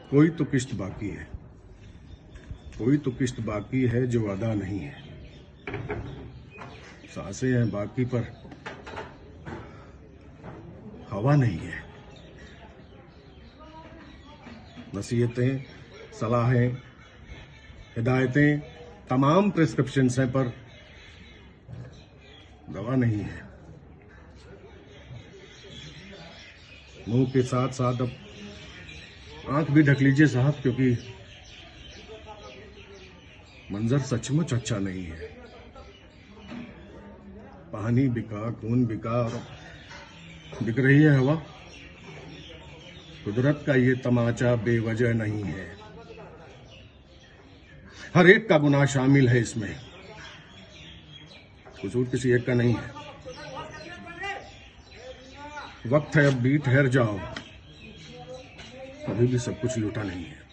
कोई तो किस्त बाकी है, कोई तो किस्त बाकी है जो अदा नहीं है। सांसें हैं बाकी पर हवा नहीं है। नसीहतें, सलाहें, हिदायतें, तमाम प्रिस्क्रिप्शंस हैं पर दवा नहीं है। मुंह के साथ साथ अब आंख भी ढक लीजिए साहब, क्योंकि मंजर सचमुच अच्छा नहीं है। पानी बिका, खून बिका और बिक रही है हवा। कुदरत का ये तमाचा बेवजह नहीं है। हर एक का गुनाह शामिल है इसमें, कसूर किसी एक का नहीं है। वक्त है अब भी, ठहर जाओ, अभी भी सब कुछ लूटा नहीं है।